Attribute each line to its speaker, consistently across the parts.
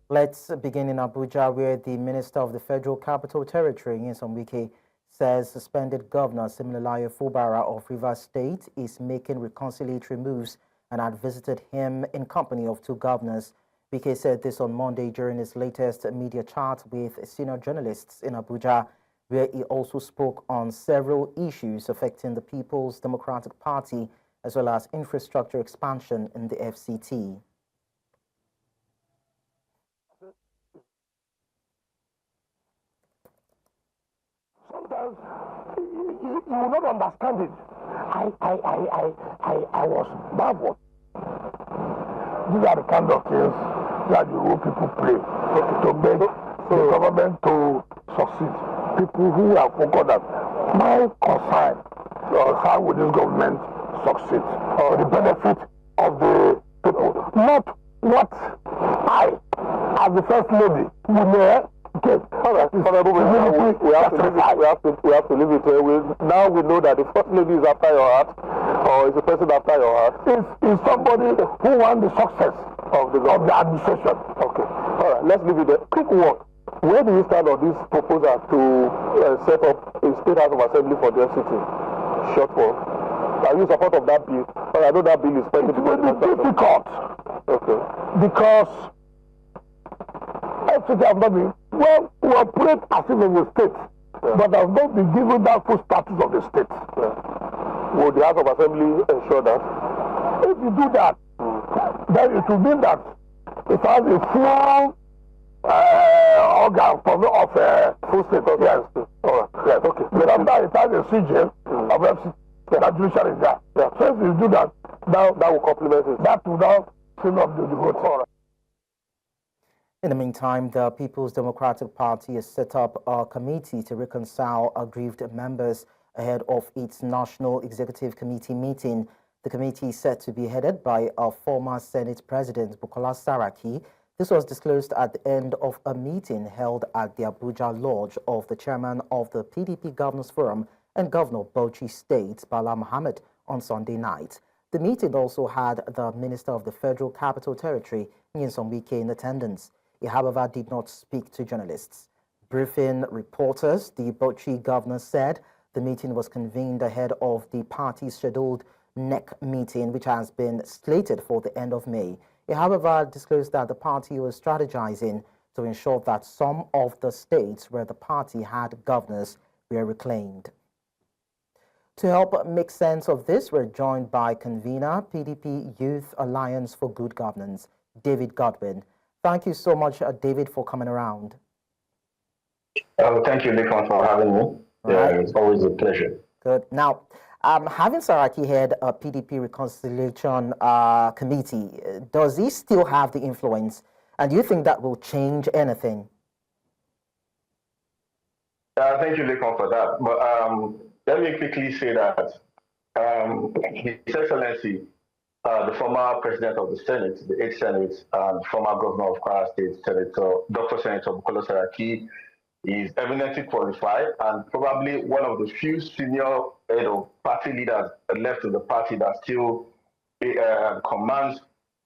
Speaker 1: Let's begin in Abuja, where the Minister of the Federal Capital Territory, Nyesom, says suspended Governor Siminalayi Fubara of Rivers State is making reconciliatory moves and had visited him in company of two governors. Wike said this on Monday during his latest media chat with senior journalists in Abuja, where he also spoke on several issues affecting the People's Democratic Party as well as infrastructure expansion in the FCT.
Speaker 2: Sometimes you will not understand it. I was baffled. These are the kind of things that the role people play to make the government to succeed. People who are focused that my concern is how will this government succeed for the benefit of the people, not what I, as the first lady, will get.
Speaker 3: All right, we have to leave it here. Now we know that the first lady is after your heart, or is the person after your heart.
Speaker 2: Is somebody who wants the success of the administration.
Speaker 3: Okay. All right, let's leave it there. Quick one. Where do you stand on this proposal to set up a State House of Assembly for the FCT? Short one. Are you in support of that bill? Well, I know that bill is pending.
Speaker 2: It will be difficult.
Speaker 3: Okay.
Speaker 2: Because FCT have not been, well, we operate as if it was state, but have not been given that full status of the state.
Speaker 3: Will the House of Assembly ensure that?
Speaker 2: If you do that, then it will mean that it has a full organ of full state. Yes.
Speaker 3: All right.
Speaker 2: Yes. Okay. But after it has a CJ of FCT, the judiciary is there.
Speaker 3: Yeah.
Speaker 2: So if you do that, now
Speaker 3: that will complement it.
Speaker 2: That will now fill up the vote.
Speaker 3: All right.
Speaker 1: In the meantime, the People's Democratic Party has set up a committee to reconcile aggrieved members ahead of its National Executive Committee meeting. The committee is set to be headed by our former Senate President, Bukola Saraki. This was disclosed at the end of a meeting held at the Abuja Lodge of the chairman of the PDP Governors Forum and Governor of Bauchi State, Bala Mohammed, on Sunday night. The meeting also had the Minister of the Federal Capital Territory, Nyesom, in attendance. He, however, did not speak to journalists. Briefing reporters, the Bauchi governor said the meeting was convened ahead of the party's scheduled NEC meeting, which has been slated for the end of May. He, however, disclosed that the party was strategizing to ensure that some of the states where the party had governors were reclaimed. To help make sense of this, we're joined by convener, PDP Youth Alliance for Good Governance, David Godwin. Thank you so much, David, for coming around.
Speaker 4: Thank you, Lekon, for having me.
Speaker 1: Right.
Speaker 4: It's always a pleasure.
Speaker 1: Good. Now, having Saraki head a PDP reconciliation committee, does he still have the influence? And do you think that will change anything?
Speaker 4: Thank you, Lekon, for that. But let me quickly say that His Excellency, the former president of the Senate, the 8th Senate, and former governor of Kwara State, Dr. Senator Bukola Saraki, is eminently qualified and probably one of the few senior party leaders left in the party that still commands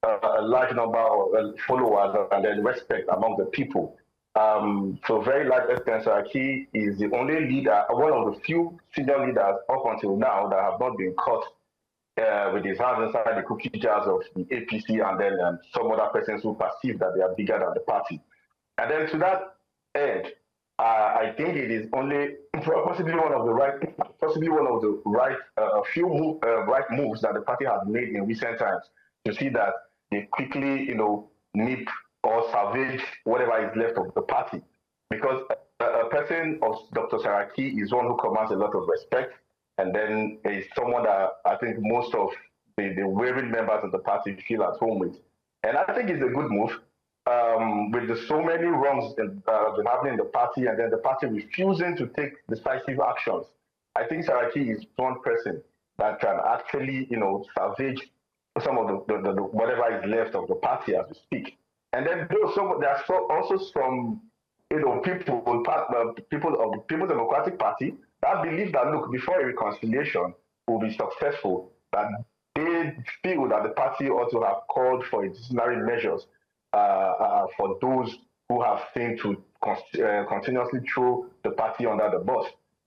Speaker 4: a large number of followers and then respect among the people. So very large extent, Saraki is the only leader, one of the few senior leaders up until now that have not been caught with his hands inside the cookie jars of the APC and then some other persons who perceive that they are bigger than the party. And then to that end, I think it is only possibly one of the right moves that the party has made in recent times to see that they quickly, nip or salvage whatever is left of the party. Because a person of Dr. Saraki is one who commands a lot of respect, and then is someone that I think most of the weary members of the party feel at home with. And I think it's a good move. With so many wrongs that have been happening in the party, and then the party refusing to take decisive actions, I think Saraki is one person that can actually, salvage some of the whatever is left of the party as we speak. And then there's also some, people of the People's Democratic Party that believe that, look, before a reconciliation will be successful, that they feel that the party ought to have called for disciplinary measures for those who have seemed to continuously throw the party under the bus.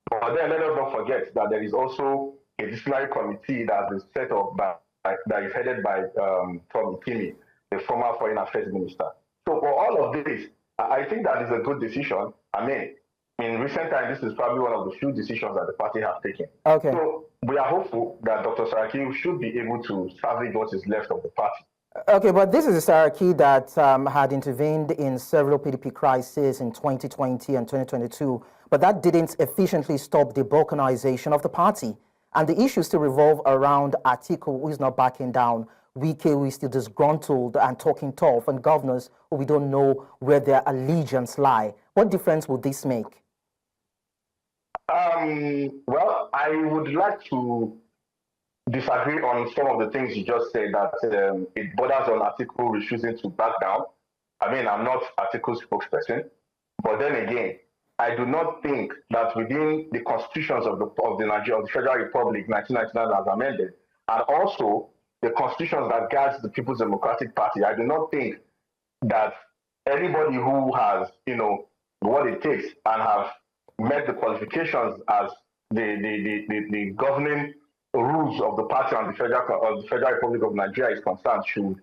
Speaker 4: But then let us not forget that there is also a disciplinary committee that has been set up that is headed by Tom Ikimi, the former foreign affairs minister. So for all of this, I think that is a good decision. I mean, in recent times, this is probably one of the few decisions that the party has taken.
Speaker 1: Okay.
Speaker 4: So we are hopeful that Dr. Saraki should be able to salvage what is left of the party.
Speaker 1: Okay, but this is a Saraki that had intervened in several PDP crises in 2020 and 2022, but that didn't efficiently stop the balkanization of the party. And the issues still revolve around Atiku, who is not backing down, Wike, who is still disgruntled and talking tough, and governors who we don't know where their allegiance lie. What difference would this make?
Speaker 4: Well, I would like to disagree on some of the things you just said, that it borders on Atiku refusing to back down. I mean, I'm not Atiku's spokesperson, but then again, I do not think that within the constitutions of the Federal Republic, 1999 as amended, and also the constitutions that guards the People's Democratic Party, I do not think that anybody who has, what it takes and have met the qualifications as the governing rules of the party and the Federal Republic of Nigeria is concerned should,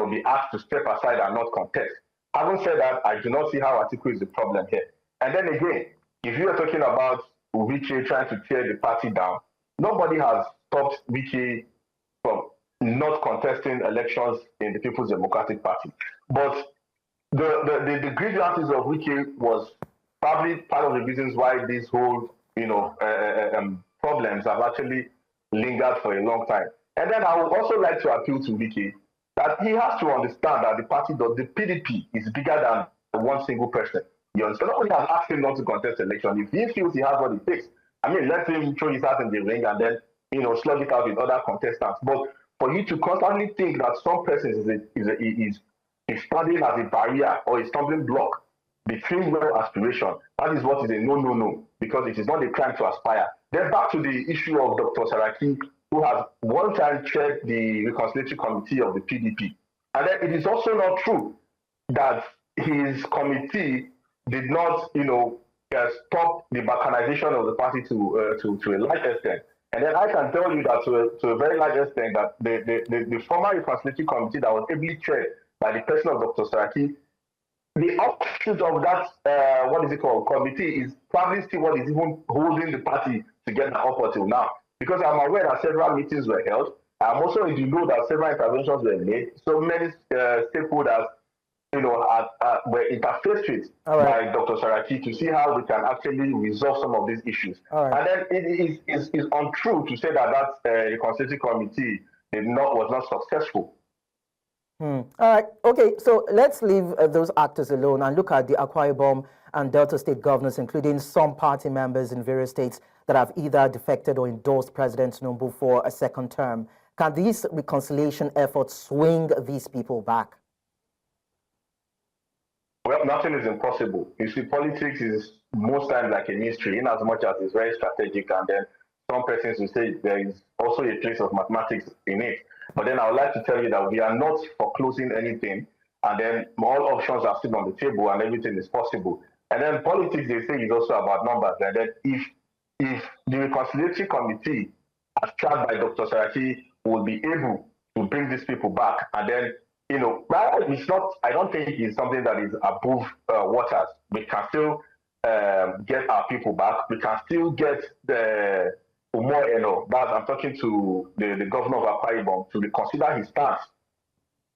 Speaker 4: be asked to step aside and not contest. Having said that, I do not see how Atiku is the problem here. And then again, if you are talking about Wike trying to tear the party down, nobody has stopped Wike from not contesting elections in the People's Democratic Party. But the grievances of Wike was probably part of the reasons why these whole, problems have actually lingered for a long time. And then I would also like to appeal to Wike that he has to understand that the PDP is bigger than one single person. You understand? Nobody has asked him not to contest election. If he feels he has what it takes, I mean, let him throw his hat in the ring and then, slug it out with other contestants. But for you to constantly think that some person is standing as a barrier or a stumbling block between your aspiration, that is what is a no, because it is not a crime to aspire. Then back to the issue of Dr. Saraki, who has one time chaired the reconciliatory committee of the PDP. And then it is also not true that his committee did not, stop the balkanization of the party to a large extent. And then I can tell you that to a very large extent that the former reconciliatory committee that was ably chaired by the person of Dr. Saraki, the offshoot of that, committee is probably still what is even holding the party together up until now. Because I'm aware that several meetings were held. I'm also in the know that several interventions were made. So many stakeholders, were interfaced with by Dr. Saraki to see how we can actually resolve some of these issues. And then it is untrue to say that reconciliatory committee was not successful.
Speaker 1: All right. Okay. So let's leave those actors alone and look at the Akwa Ibom and Delta State governors, including some party members in various states that have either defected or endorsed President Tinubu for a second term. Can these reconciliation efforts swing these people back?
Speaker 4: Well, nothing is impossible. You see, politics is most times like a mystery, in as much as it's very strategic, and then some persons will say there is also a place of mathematics in it. But then I would like to tell you that we are not foreclosing anything, and then all options are still on the table and everything is possible. And then politics, they say, is also about numbers. And then if the reconciliatory committee, as chaired by Dr. Saraki, will be able to bring these people back, and then, it's not, I don't think it's something that is above waters. We can still get our people back. We can still get I'm talking to the governor of Akwa Ibom to reconsider his stance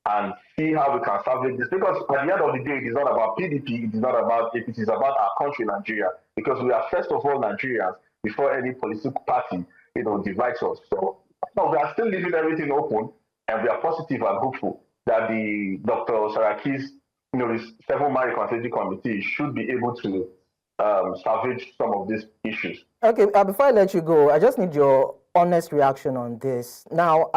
Speaker 4: and see how we can salvage this. Because at the end of the day, it is not about PDP, it is about our country, Nigeria. Because we are first of all Nigerians before any political party, divides us. So we are still leaving everything open, and we are positive and hopeful that the Dr. Saraki's, the 7-man reconciliation committee should be able to salvage some of these issues.
Speaker 1: Okay, before I let you go, I just need your honest reaction on this. Now,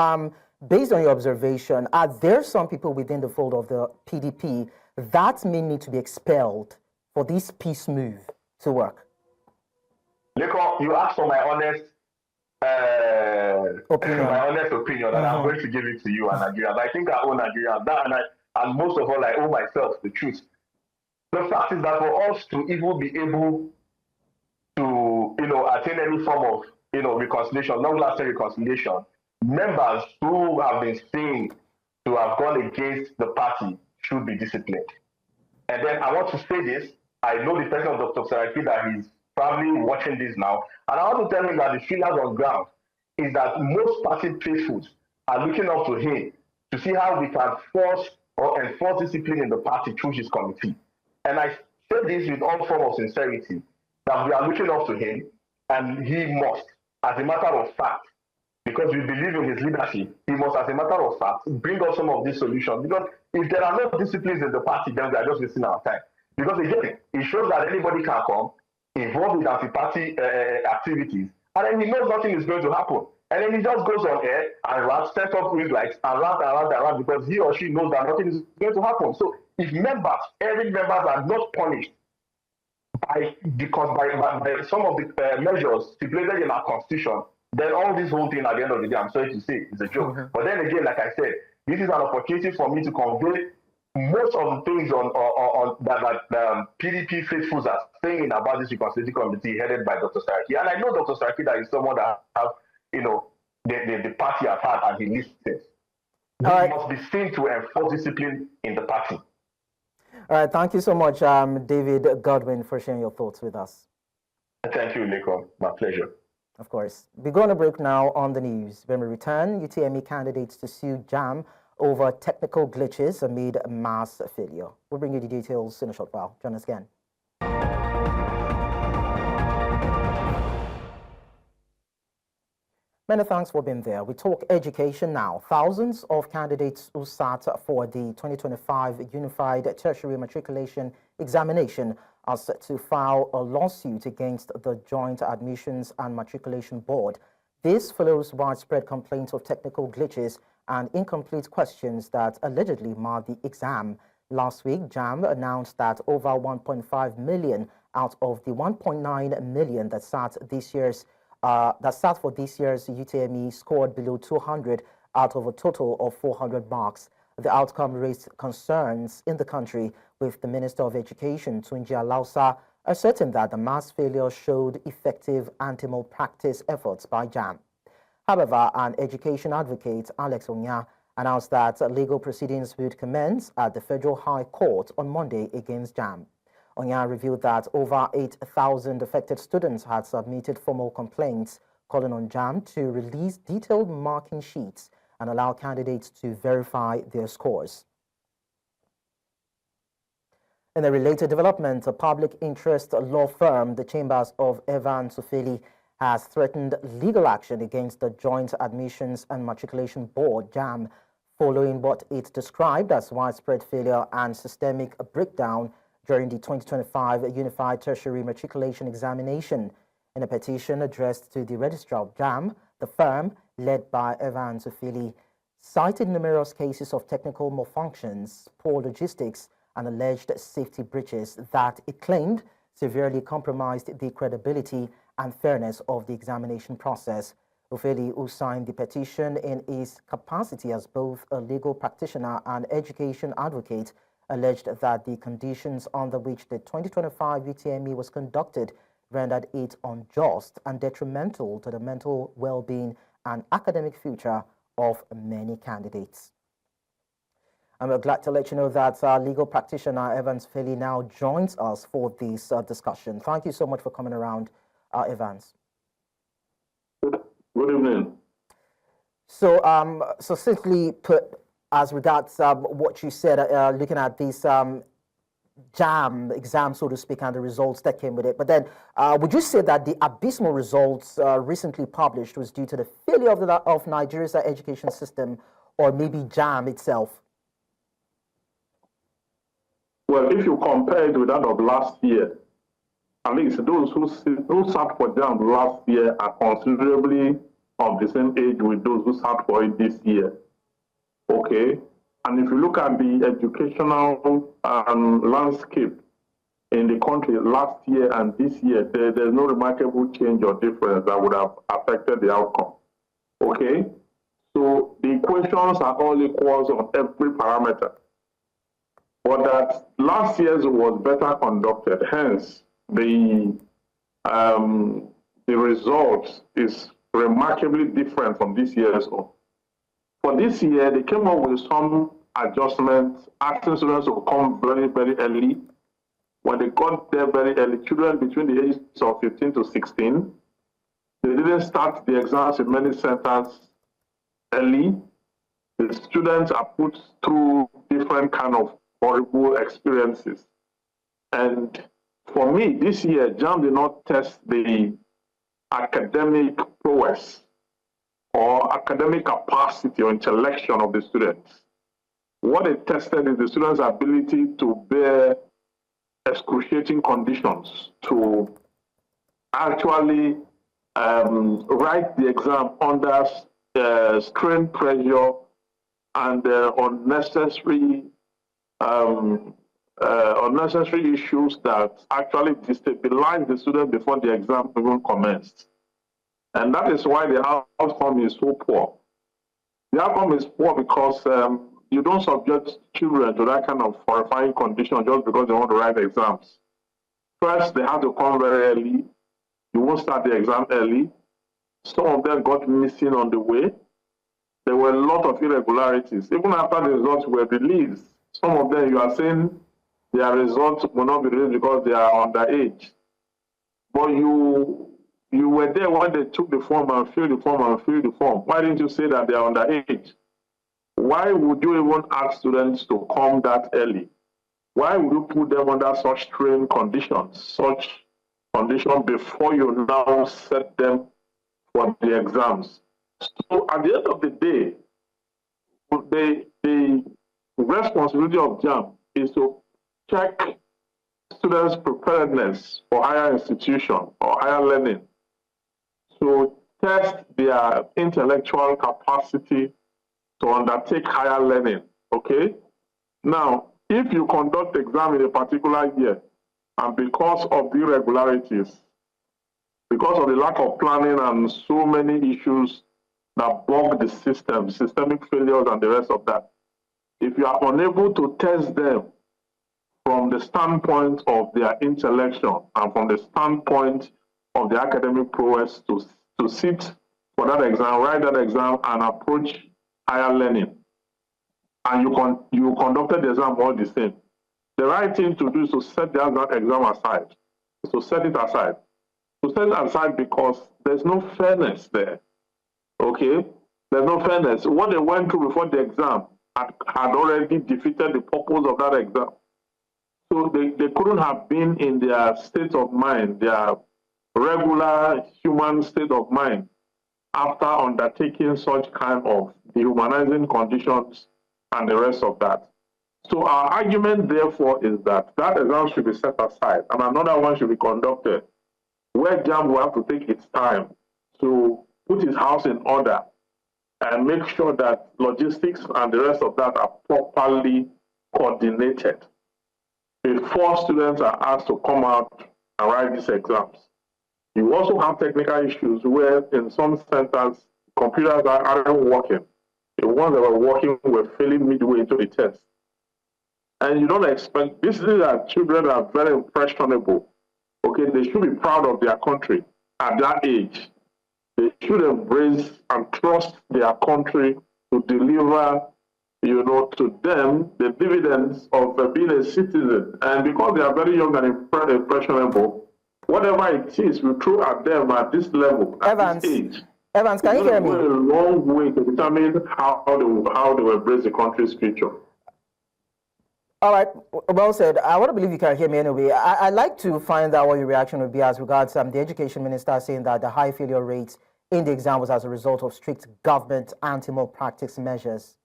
Speaker 1: based on your observation, are there some people within the fold of the PDP that may need to be expelled for this peace move to work?
Speaker 4: Leko, you asked for my honest opinion, and I'm going to give it to you and Nigerians. I think I own Nigerians. and most of all, I owe myself the truth. The fact is that for us to even be able to, attain any form of, reconciliation, long-lasting reconciliation, members who have been seen to have gone against the party should be disciplined. And then I want to say this. I know the person of Dr. Saraki that he's probably watching this now, and I want to tell him that the feelers on ground is that most party faithfuls are looking up to him to see how we can force or enforce discipline in the party through his committee. And I say this with all form of sincerity, that we are looking up to him, and he must, as a matter of fact, because we believe in his leadership, he must, as a matter of fact, bring us some of these solutions. Because if there are no disciplines in the party, then we are just wasting our time. Because again, it shows that anybody can come, involved with anti-party activities, and then he knows nothing is going to happen. And then he just goes on air and rants, sets up ring lights, and rant, because he or she knows that nothing is going to happen. So if every members are not punished by some of the measures stipulated in our constitution, then all this whole thing at the end of the day, I'm sorry to say, is a joke. Mm-hmm. But then again, like I said, this is an opportunity for me to convey most of the things that PDP faithfuls are saying about this reconciliation committee headed by Dr. Saraki. And I know Dr. Saraki that is someone that has, the party at heart, and he listens. He must be seen to enforce discipline in the party.
Speaker 1: All right, thank you so much, David Godwin, for sharing your thoughts with us.
Speaker 4: Thank you, Nico. My pleasure.
Speaker 1: Of course. We're going to break now on the news. When we return, UTME candidates to sue JAM over technical glitches amid mass failure. We'll bring you the details in a short while. Join us again. Many thanks for being there. We talk education now. Thousands of candidates who sat for the 2025 Unified Tertiary Matriculation Examination are set to file a lawsuit against the Joint Admissions and Matriculation Board. This follows widespread complaints of technical glitches and incomplete questions that allegedly marred the exam. Last week, JAM announced that over 1.5 million out of the 1.9 million that sat for this year's UTME scored below 200 out of a total of 400 marks. The outcome raised concerns in the country, with the Minister of Education, Tunji Alausa, asserting that the mass failure showed effective anti-malpractice efforts by JAM. However, an education advocate, Alex Onya, announced that legal proceedings would commence at the Federal High Court on Monday against JAM. Onya revealed that over 8,000 affected students had submitted formal complaints calling on JAM to release detailed marking sheets and allow candidates to verify their scores. In a related development, a public interest law firm, the Chambers of Evans Sufeli, has threatened legal action against the Joint Admissions and Matriculation Board, JAM, following what it described as widespread failure and systemic breakdown during the 2025 Unified Tertiary Matriculation Examination. In a petition addressed to the Registrar of JAM, the firm, led by Evans Sufeli, cited numerous cases of technical malfunctions, poor logistics, and alleged safety breaches that it claimed severely compromised the credibility and fairness of the examination process. Ofeli, who signed the petition in his capacity as both a legal practitioner and education advocate, alleged that the conditions under which the 2025 UTME was conducted rendered it unjust and detrimental to the mental well-being and academic future of many candidates. I'm glad to let you know that legal practitioner Evans Sufeli now joins us for this discussion. Thank you so much for coming around, Evans.
Speaker 3: Good evening.
Speaker 1: So, simply put, as regards what you said, looking at this JAM exam, so to speak, and the results that came with it. But then, would you say that the abysmal results recently published was due to the failure of Nigeria's education system, or maybe JAM itself?
Speaker 3: Well, if you compare it with that of last year, at least those who sat for JAM last year are considerably of the same age with those who sat for it this year. Okay? And if you look at the educational landscape in the country last year and this year, there's no remarkable change or difference that would have affected the outcome. Okay? So the equations are all equals on every parameter.
Speaker 5: but that last year's was better conducted. Hence, the result is remarkably different from this year's own. For this year, they came up with some adjustments, asking students to come very, very early. When they got there very early, children between the ages of 15 to 16, they didn't start the exams in many centers early. The students are put through different kind of horrible experiences. And for me, this year, JAMB did not test the academic prowess or academic capacity or intellection of the students. What they tested is the students' ability to bear excruciating conditions, to actually write the exam under strain pressure and unnecessary issues that actually destabilize the student before the exam even commenced. And that is why the outcome is so poor. The outcome is poor because you don't subject children to that kind of horrifying condition just because they want to write exams. First, they have to come very early. You won't start the exam early. Some of them got missing on the way. There were a lot of irregularities. Even after the results were released, some of them, you are saying their results will not be released because they are underage. But you were there when they took the form and filled the form and filled the form. Why didn't you say that they are underage? Why would you even ask students to come that early? Why would you put them under such strain conditions, such conditions before you now set them for the exams? So at the end of the day, the responsibility of JAMB is to check students' preparedness for higher institution or higher learning, to test their intellectual capacity to undertake higher learning, okay? Now, if you conduct exam in a particular year, and because of the irregularities, because of the lack of planning and so many issues that bug the system, systemic failures and the rest of that, if you are unable to test them from the standpoint of their intellection and from the standpoint of the academic prowess to sit for that exam, write that exam, and approach higher learning, and you conducted the exam all the same, the right thing to do is to set that exam aside, to set it aside. To set it aside because there's no fairness there, okay? There's no fairness. What they went through before the exam had already defeated the purpose of that exam. So they couldn't have been in their state of mind, their regular human state of mind, after undertaking such kind of dehumanizing conditions and the rest of that. So our argument, therefore, is that that exam should be set aside and another one should be conducted, where JAMB will have to take its time to put its house in order and make sure that logistics and the rest of that are properly coordinated before students are asked to come out and write these exams. You also have technical issues where in some centers, computers aren't working. The ones that were working were failing midway into the test. And you don't expect, these are children that are very impressionable. Okay, they should be proud of their country at that age. They should embrace and trust their country to deliver, to them the dividends of being a citizen. And because they are very young and impressionable, whatever it is we throw at them at this level, at this age,
Speaker 1: Evans, can you hear me?
Speaker 5: It's going to go a long way to determine how they will embrace the country's future.
Speaker 1: All right, well said. I want to believe you can hear me anyway. I'd like to find out what your reaction would be as regards the Education Minister saying that the high failure rates in the exam was as a result of strict government anti-malpractice measures.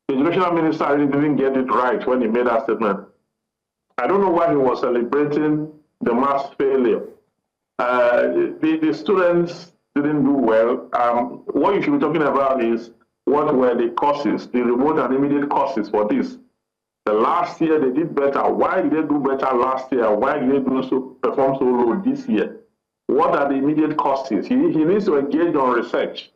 Speaker 5: The Education Minister really didn't get it right when he made that statement. I don't know why he was celebrating the mass failure. The students didn't do well. What you should be talking about is what were the causes, the remote and immediate causes for this. The last year they did better. Why did they do better last year? Why did they perform so low this year? What are the immediate causes? He needs to engage on research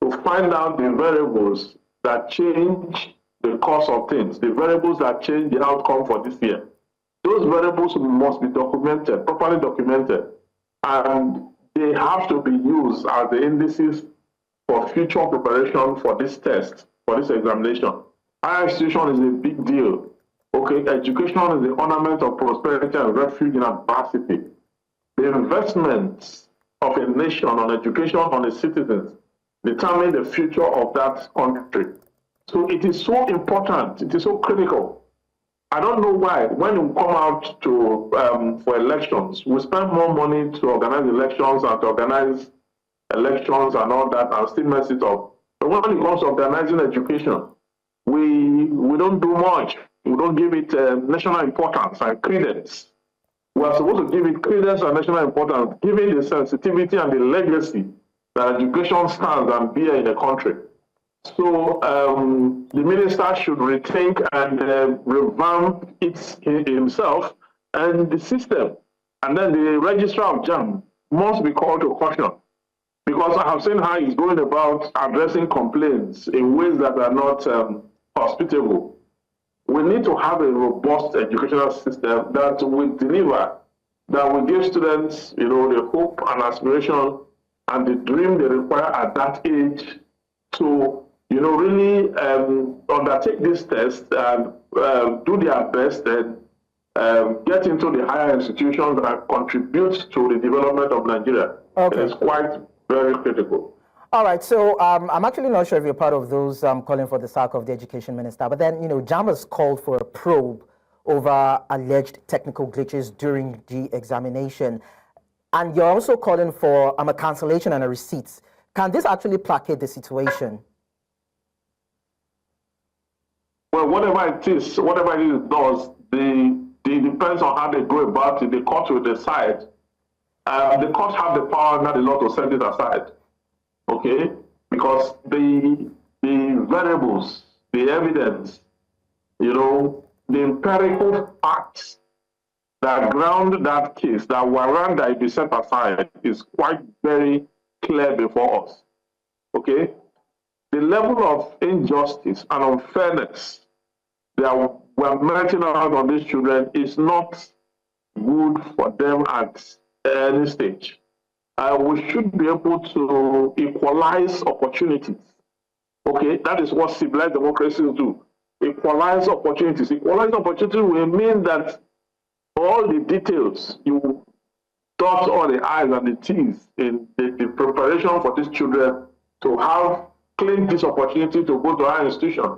Speaker 5: to find out the variables that change the course of things, the variables that change the outcome for this year. Those variables must be documented, properly documented, and they have to be used as the indices for future preparation for this test, for this examination. Higher institution is a big deal. Okay, education is the ornament of prosperity and refuge in adversity. The investments of a nation on education, on its citizens, determine the future of that country. So it is so important, it is so critical. I don't know why, when we come out to for elections, we spend more money to organize elections and to organize elections and all that and still mess it up. But when it comes to organizing education, we don't do much. We don't give it national importance and credence. We are supposed to give it credence and national importance, given the sensitivity and the legacy that education stands and bear in the country. So the minister should rethink and revamp himself and the system. And then the registrar of JAM must be called to caution, because I have seen how he's going about addressing complaints in ways that are not hospitable. We need to have a robust educational system that will deliver, that will give students, the hope and aspiration and the dream they require at that age to, really undertake this test and do their best and get into the higher institutions that contribute to the development of Nigeria. Okay. It is quite very critical.
Speaker 1: All right, so I'm actually not sure if you're part of those calling for the sack of the education minister, but then, JAM has called for a probe over alleged technical glitches during the examination. And you're also calling for a cancellation and a receipt. Can this actually placate the situation?
Speaker 5: Well, whatever it is does, it depends on how they go about it. The court will decide. The courts have the power, not the law, to set it aside. Okay, because the variables, the evidence, the empirical facts that ground that case, that warrant that it be set aside, is quite very clear before us. Okay, the level of injustice and unfairness that we're meting out on these children is not good for them at any stage. We should be able to equalize opportunities. Okay, that is what civilized democracies do. Equalize opportunities. Equalize opportunities will mean that all the details, you dot all the I's and the T's in the preparation for these children to have claimed this opportunity to go to our institution.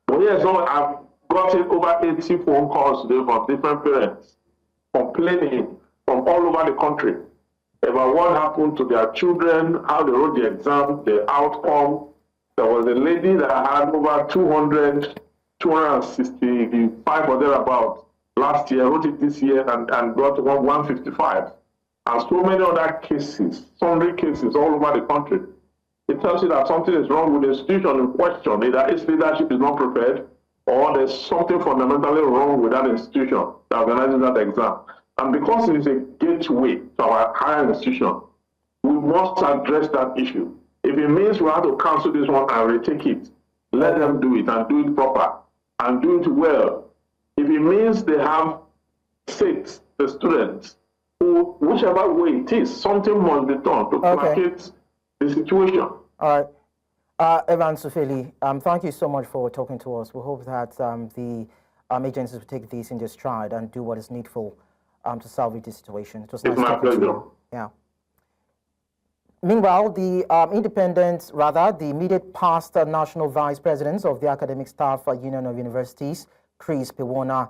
Speaker 5: But yes, I've gotten over 80 phone calls today from different parents complaining from all over the country about what happened to their children, how they wrote the exam, the outcome. There was a lady that had over 265 or thereabouts last year, wrote it this year and got 155. And so many other cases, sundry cases all over the country. It tells you that something is wrong with the institution in question. Either its leadership is not prepared, or there's something fundamentally wrong with that institution that organizes that exam. And because it is a gateway to our higher institution, we must address that issue. If it means we have to cancel this one and retake it, let them do it and do it proper and do it well. If it means they have set the students, who, whichever way it is, something must be done to placate the situation.
Speaker 1: All right. Evan Sufeli, thank you so much for talking to us. We hope that the agencies will take this in their stride and do what is needful to salvage the situation. It was nice talking to you. Yeah. Meanwhile, the the immediate past national vice president of the Academic Staff Union of Universities, Chris Pewona,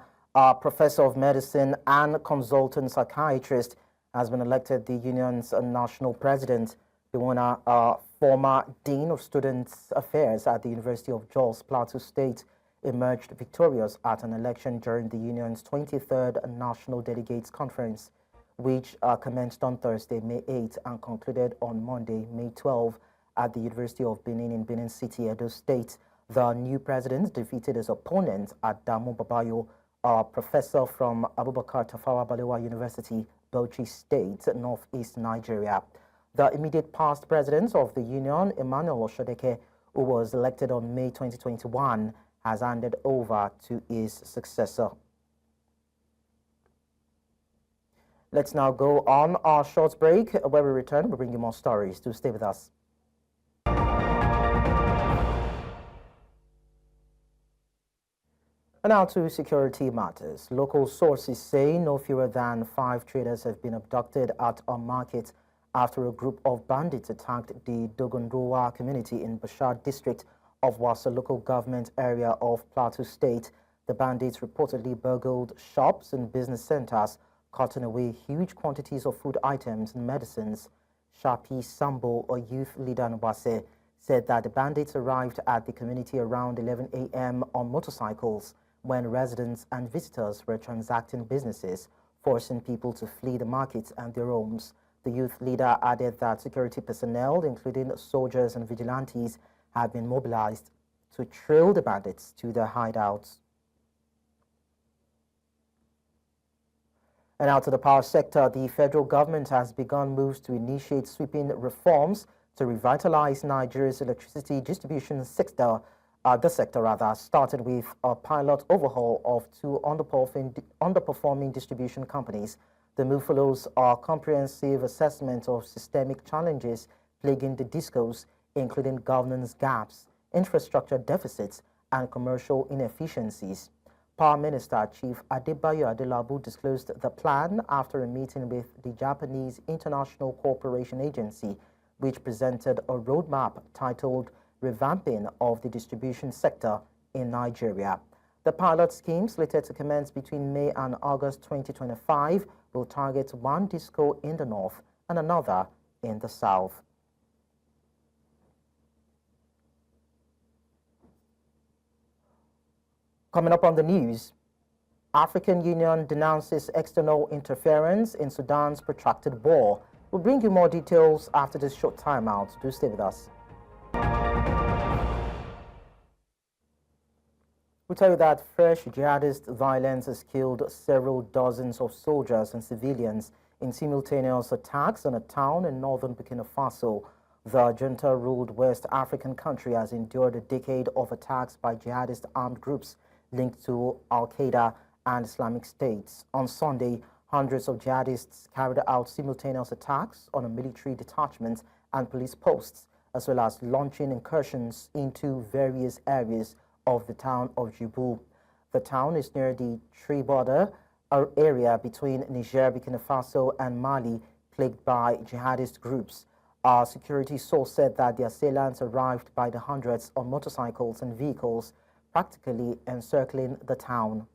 Speaker 1: professor of medicine and consultant psychiatrist, has been elected the union's national president. Pewona, former dean of students affairs at the University of Jos, Plateau State, emerged victorious at an election during the union's 23rd National Delegates Conference, which commenced on Thursday, May 8, and concluded on Monday, May 12, at the University of Benin in Benin City, Edo State. The new president defeated his opponent at Damu Babayo, a professor from Abubakar Tafawa Balewa University, Bauchi State, Northeast Nigeria. The immediate past president of the union, Emmanuel Oshodeke, who was elected on May 2021, has handed over to his successor. Let's now go on our short break. When we return, we'll bring you more stories. Do stay with us. And now to security matters. Local sources say no fewer than 5 traders have been abducted at a market after a group of bandits attacked the Dogon Ruwa community in Bashar district of Wase local government area of Plateau State. The bandits reportedly burgled shops and business centers, cutting away huge quantities of food items and medicines. Shapi'i Sambo, a youth leader in Wase, said that the bandits arrived at the community around 11 a.m. on motorcycles when residents and visitors were transacting businesses, forcing people to flee the markets and their homes. The youth leader added that security personnel, including soldiers and vigilantes, have been mobilized to trail the bandits to their hideouts. And out to the power sector, the federal government has begun moves to initiate sweeping reforms to revitalize Nigeria's electricity distribution sector. The sector started with a pilot overhaul of 2 underperforming distribution companies. The move follows a comprehensive assessment of systemic challenges plaguing the discos, including governance gaps, infrastructure deficits, and commercial inefficiencies. Power Minister Chief Adebayo Adelabu disclosed the plan after a meeting with the Japanese International Cooperation Agency, which presented a roadmap titled Revamping of the Distribution Sector in Nigeria. The pilot scheme, slated to commence between May and August 2025, will target 1 disco in the north and another in the south. Coming up on the news, African Union denounces external interference in Sudan's protracted war. We'll bring you more details after this short timeout. Do stay with us. We tell you that fresh jihadist violence has killed several dozens of soldiers and civilians in simultaneous attacks on a town in northern Burkina Faso. The junta-ruled West African country has endured a decade of attacks by jihadist armed groups linked to Al-Qaeda and Islamic States. On Sunday, hundreds of jihadists carried out simultaneous attacks on a military detachment and police posts, as well as launching incursions into various areas of the town of Djibu. The town is near the tree border area between Niger, Burkina Faso, and Mali, plagued by jihadist groups. Our security source said that the assailants arrived by the hundreds on motorcycles and vehicles, practically encircling the town.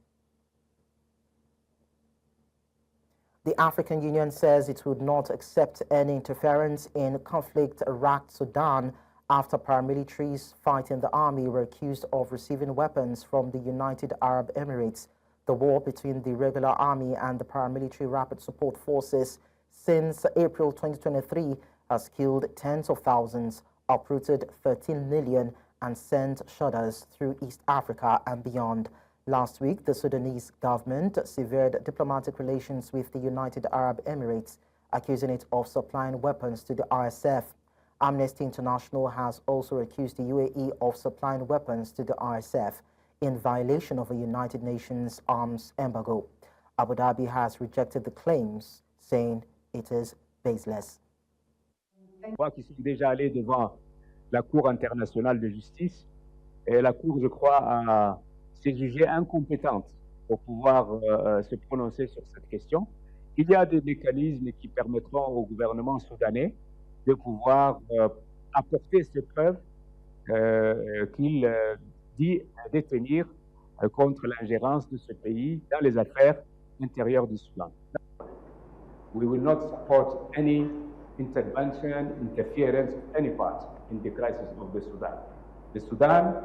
Speaker 1: The African Union says it would not accept any interference in conflict-racked Sudan after paramilitaries fighting the army were accused of receiving weapons from the United Arab Emirates. The war between the regular army and the paramilitary rapid support forces since April 2023 has killed tens of thousands, uprooted 13 million, and sent shudders through East Africa and beyond. Last week, the Sudanese government severed diplomatic relations with the United Arab Emirates, accusing it of supplying weapons to the RSF. Amnesty International has also accused the UAE of supplying weapons to the RSF in violation of a United Nations arms embargo. Abu Dhabi has rejected the claims, saying it is baseless.
Speaker 6: Je crois qu'ils sont déjà allés devant la Cour internationale de justice et la Cour, je crois, s'est jugée incompétente pour pouvoir se prononcer sur cette question. Il y a des mécanismes qui permettront au gouvernement soudanais de pouvoir apporter ces preuves qu'il dit détenir contre l'ingérence de ce pays dans les affaires intérieures du Soudan. We will not support any intervention, interference of any part in the crisis of the Sudan. The Sudan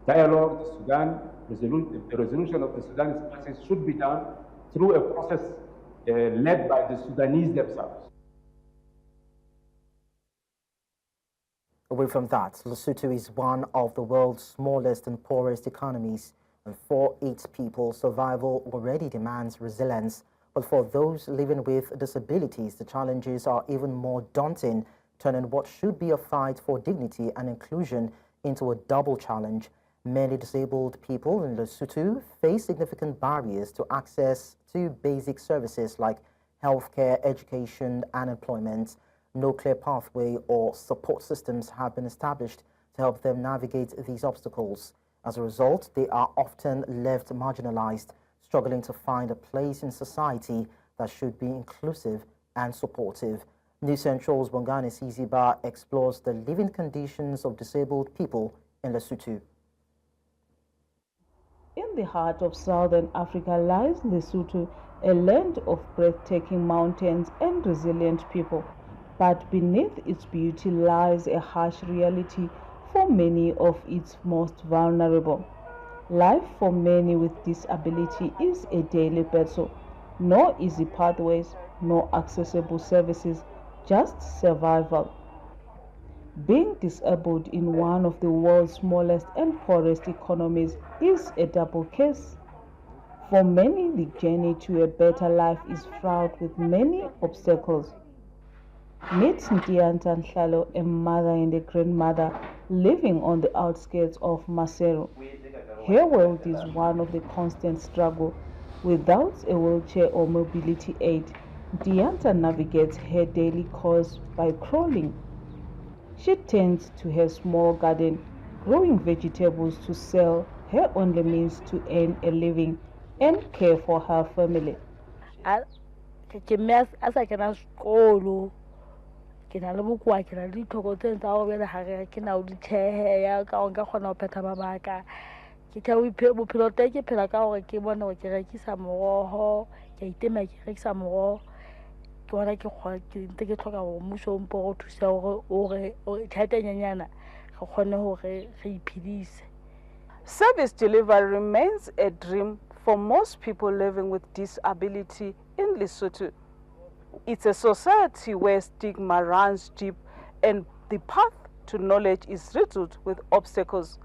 Speaker 6: dialogue, the Sudan the resolution of the Sudanese crisis should be done through a process led by the Sudanese themselves.
Speaker 1: Away from that, Lesotho is one of the world's smallest and poorest economies, and for its people, survival already demands resilience. But for those living with disabilities, the challenges are even more daunting, turning what should be a fight for dignity and inclusion into a double challenge. Many disabled people in Lesotho face significant barriers to access to basic services like healthcare, education, and employment. No clear pathway or support systems have been established to help them navigate these obstacles. As a result, they are often left marginalized, struggling to find a place in society that should be inclusive and supportive. News Central's Bongani Siziba explores the living conditions of disabled people in Lesotho.
Speaker 7: In the heart of southern Africa lies Lesotho, a land of breathtaking mountains and resilient people. But beneath its beauty lies a harsh reality for many of its most vulnerable. Life for many with disability is a daily battle. No easy pathways, no accessible services, just survival. Being disabled in one of the world's smallest and poorest economies is a double case. For many, the journey to a better life is fraught with many obstacles. Meet Ntianta Nhlalo, a mother and a grandmother living on the outskirts of Maseru. Her world is one of the constant struggle. Without a wheelchair or mobility aid, Ntianta navigates her daily course by crawling. She tends to her small garden, growing vegetables to sell, her only means to earn a living and care for her family.
Speaker 8: Ke na le bokoa ke na le ditlhoko tse tsa go bele gare ke na o di theya ka go kgona go phetha mabaka ke tla bophelo te ke phela ka gore ke bone gore ke rekisa morogo ke itema ke rekisa morogo ke bona ke ntse ke tlhoka gore mmuso o mpo go thusa gore tšhelete nyenyana re kgone gore re iphedise.
Speaker 7: Service delivery remains a dream for most people living with disability in Lesotho. It's a society where stigma runs deep and the path to knowledge is riddled with obstacles.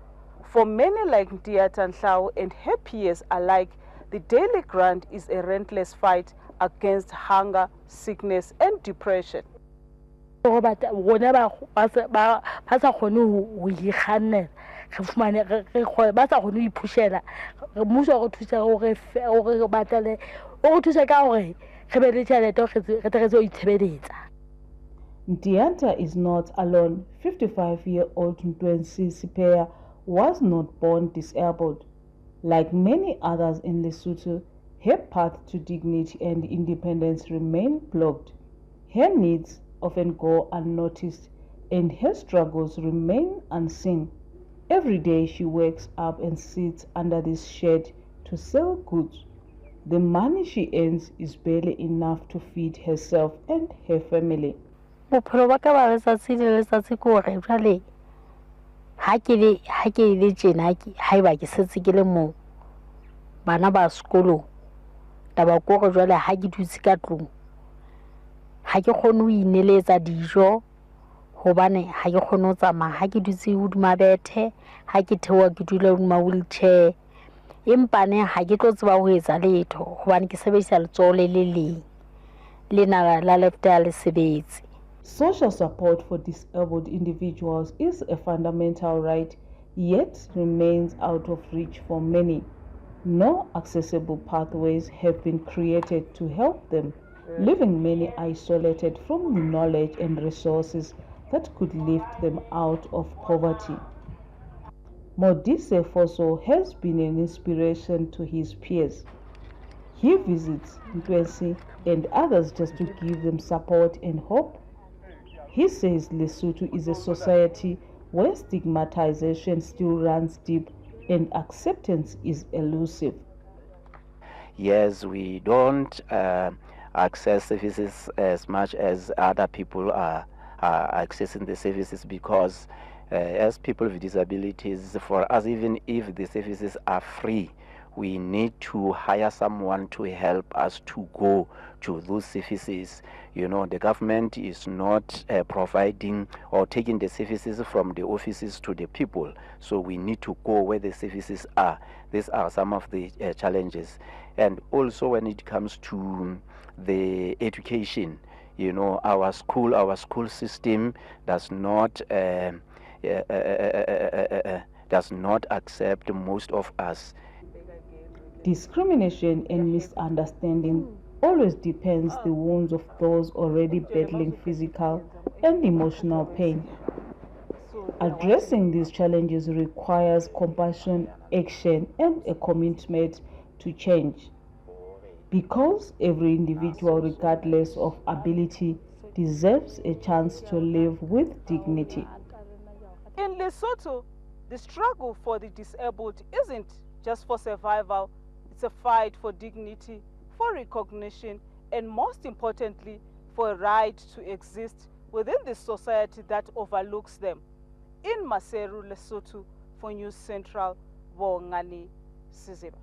Speaker 7: For many like Ntianta Nhlalo and her peers alike, the daily grind is a relentless fight against hunger, sickness and depression.
Speaker 8: Ba sa kgone ho ikgannela re fumane ba sa kgone ho iphushela mmuso re thusa gore batale o thusa ka gore
Speaker 7: Ntianta is not alone. 55-year-old Ntwensi Sipeya was not born disabled. Like many others in Lesotho, her path to dignity and independence remain blocked. Her needs often go unnoticed and her struggles remain unseen. Every day she wakes up and sits under this shade to sell goods. The money she earns is barely enough to feed herself and her family.
Speaker 8: Bophelo ba ka ba letsatsi le letsatsi ke gore jwale ha ke le tjena ha eba ke setse ke le mo bana ba sekolo taba ko gore jwale ha ke dutse ka tlung ha ke kgone ho ineletsa dijo hobane ha ke kgone ho tsamaya ha ke dutse hodima bethe ha ke theoha ke dula hodima wheelchair impane ha ke tlo tseba ho etsa letho hobane ke sebedisa letsoho le leng lena la left ya le sebetse.
Speaker 7: Social support for disabled individuals is a fundamental right, yet remains out of reach for many. No accessible pathways have been created to help them, leaving many isolated from the knowledge and resources that could lift them out of poverty. Modise Foso has been an inspiration to his peers. He visits Ntwensi and others just to give them support and hope. He says Lesotho is a society where stigmatization still runs deep and acceptance is elusive.
Speaker 9: Yes, we don't access services as much as other people are accessing the services because as people with disabilities, for us, even if the services are free, we need to hire someone to help us to go to those services. You know, the government is not providing or taking the services from the offices to the people. So we need to go where the services are. These are some of the challenges. And also when it comes to the education, you know, our school system does not does not accept most of us.
Speaker 7: Discrimination and misunderstanding always deepens the wounds of those already battling physical and emotional pain. Addressing these challenges requires compassion, action, and a commitment to change. Because every individual, regardless of ability, deserves a chance to live with dignity.
Speaker 10: In Lesotho, the struggle for the disabled isn't just for survival, it's a fight for dignity, for recognition, and most importantly, for a right to exist within the society that overlooks them. In Maseru, Lesotho, for News Central, Bongani Sizeba.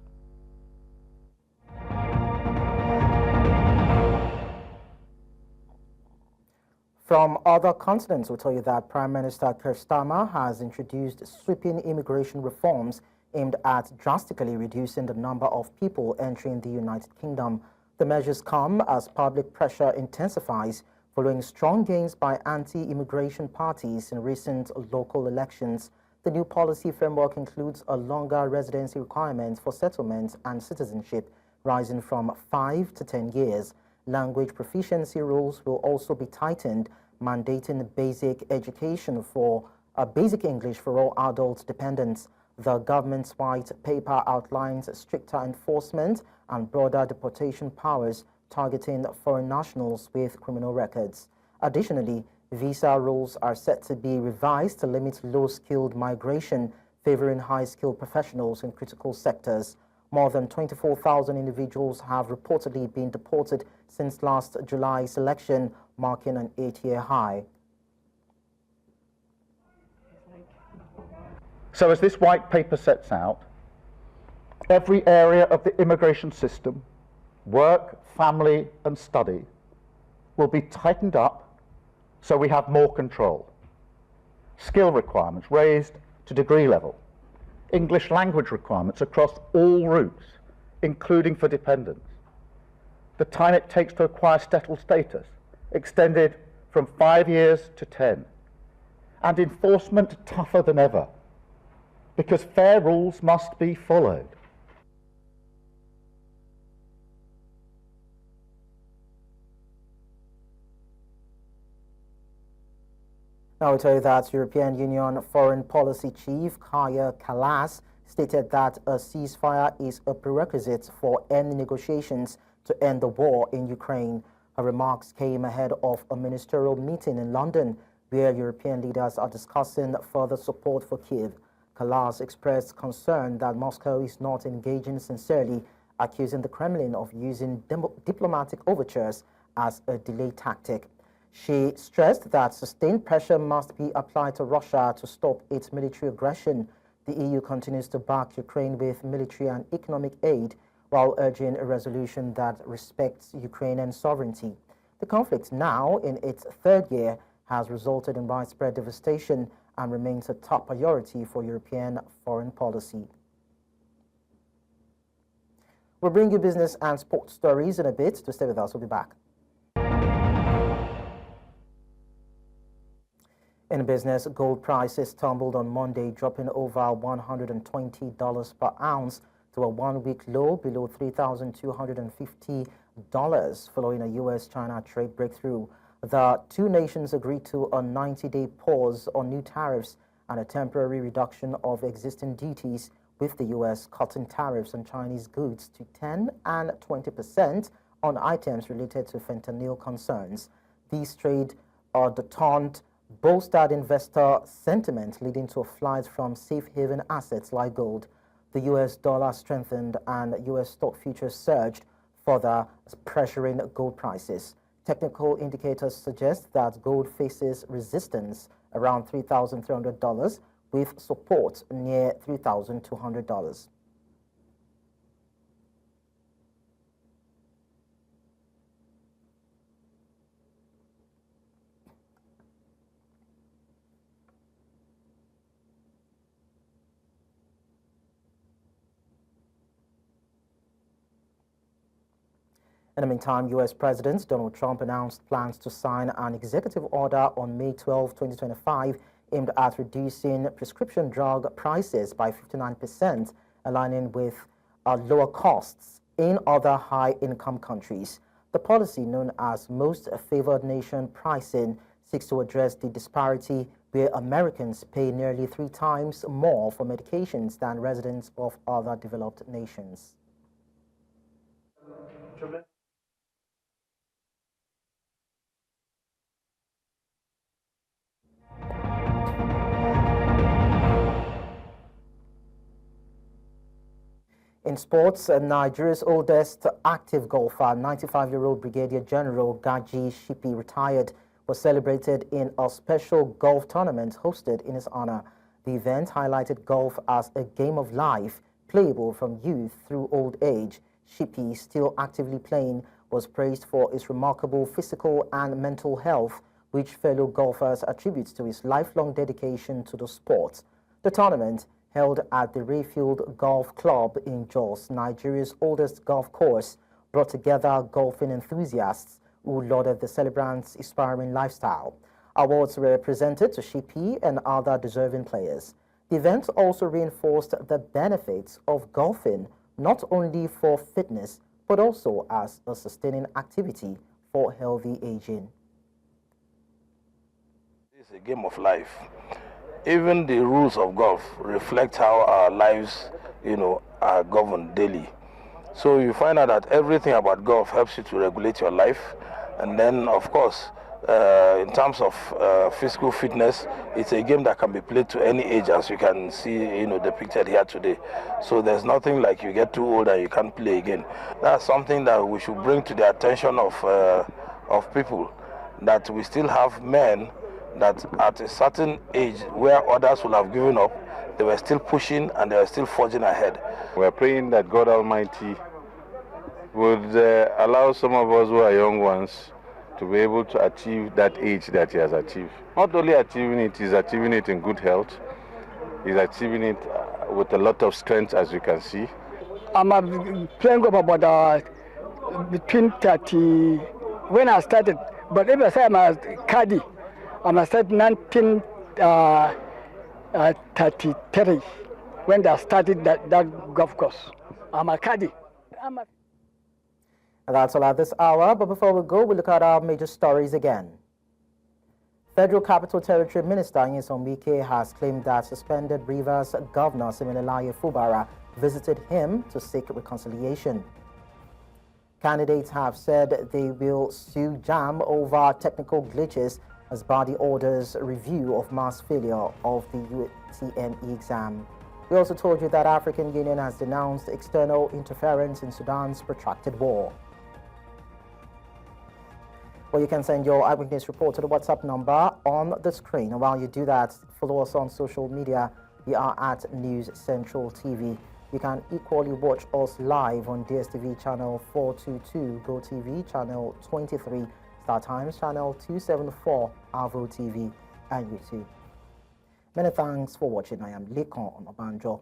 Speaker 1: From other continents, we'll tell you that Prime Minister Keir Starmer has introduced sweeping immigration reforms aimed at drastically reducing the number of people entering the United Kingdom. The measures come as public pressure intensifies following strong gains by anti-immigration parties in recent local elections. The new policy framework includes a longer residency requirement for settlement and citizenship, rising from 5 to 10 years. Language proficiency rules will also be tightened, mandating basic education for basic English for all adult dependents. The government's white paper outlines stricter enforcement and broader deportation powers targeting foreign nationals with criminal records. Additionally, visa rules are set to be revised to limit low-skilled migration, favoring high-skilled professionals in critical sectors. More than 24,000 individuals have reportedly been deported since last July's election, marking an 8-year high.
Speaker 11: So as this white paper sets out, every area of the immigration system, work, family and study, will be tightened up so we have more control. Skill requirements raised to degree level. English language requirements across all routes, including for dependents. The time it takes to acquire settled status extended from 5 years to 10. And enforcement tougher than ever, because fair rules must be followed.
Speaker 1: Now we tell you that European Union Foreign Policy Chief Kaja Kallas stated that a ceasefire is a prerequisite for any negotiations to end the war in Ukraine. Her remarks came ahead of a ministerial meeting in London where European leaders are discussing further support for Kyiv. Kallas expressed concern that Moscow is not engaging sincerely, accusing the Kremlin of using diplomatic overtures as a delay tactic. She stressed that sustained pressure must be applied to Russia to stop its military aggression. The EU continues to back Ukraine with military and economic aid while urging a resolution that respects Ukrainian sovereignty. The conflict, now in its third year, has resulted in widespread devastation and remains a top priority for European foreign policy. We'll bring you business and sports stories in a bit. To stay with us, we'll be back. In business, gold prices tumbled on Monday, dropping over $120 per ounce to a one-week low below $3,250 following a U.S.-China trade breakthrough. The two nations agreed to a 90-day pause on new tariffs and a temporary reduction of existing duties, with the U.S. cutting tariffs on Chinese goods to 10% and 20% on items related to fentanyl concerns. These trade detente bolstered investor sentiment, leading to a flight from safe haven assets like gold. The U.S. dollar strengthened and U.S. stock futures surged, further pressuring gold prices. Technical indicators suggest that gold faces resistance around $3,300 with support near $3,200. In the meantime, U.S. President Donald Trump announced plans to sign an executive order on May 12, 2025, aimed at reducing prescription drug prices by 59%, aligning with lower costs in other high-income countries. The policy, known as Most Favored Nation pricing, seeks to address the disparity where Americans pay nearly 3 times more for medications than residents of other developed nations. In sports, Nigeria's oldest active golfer, 95-year-old Brigadier General Gaji Shapi'i, retired, was celebrated in a special golf tournament hosted in his honor. The event highlighted golf as a game of life, playable from youth through old age. Shapi'i, still actively playing, was praised for his remarkable physical and mental health, which fellow golfers attribute to his lifelong dedication to the sport. The tournament, held at the Rayfield Golf Club in Jos, Nigeria's oldest golf course, brought together golfing enthusiasts who lauded the celebrants' inspiring lifestyle. Awards were presented to Shapi'i and other deserving players. The event also reinforced the benefits of golfing, not only for fitness, but also as a sustaining activity for healthy aging.
Speaker 2: It's a game of life. Even the rules of golf reflect how our lives, are governed daily. So you find out that everything about golf helps you to regulate your life. And then, of course, in terms of physical fitness, it's a game that can be played to any age, as you can see, depicted here today. So there's nothing like you get too old and you can't play again. That's something that we should bring to the attention of people, that we still have men that at a certain age where others will have given up, they were still pushing and they were still forging ahead.
Speaker 12: We're praying that God Almighty would allow some of us who are young ones to be able to achieve that age that he has achieved. Not only achieving it, he's achieving it in good health. He's achieving it with a lot of strength, as you can see.
Speaker 13: I'm playing golf about between 30 when I started, but every time I was caddy. I started 1933 when I started that golf course. I'm a caddy.
Speaker 1: And that's all at this hour, but before we go, we'll look at our major stories again. Federal Capital Territory Minister Nyesom Wike has claimed that suspended Rivers Governor Siminalayi Fubara visited him to seek reconciliation. Candidates have said they will sue JAM over technical glitches as body orders review of mass failure of the UTME exam. We also told you that African Union has denounced external interference in Sudan's protracted war. Well, you can send your eyewitness report to the WhatsApp number on the screen. And while you do that, follow us on social media. We are at News Central TV. You can equally watch us live on DSTV channel 422, GoTV channel 23, Star Times channel 274, Avo TV, and YouTube. Many thanks for watching. I am Lekon Obanjo.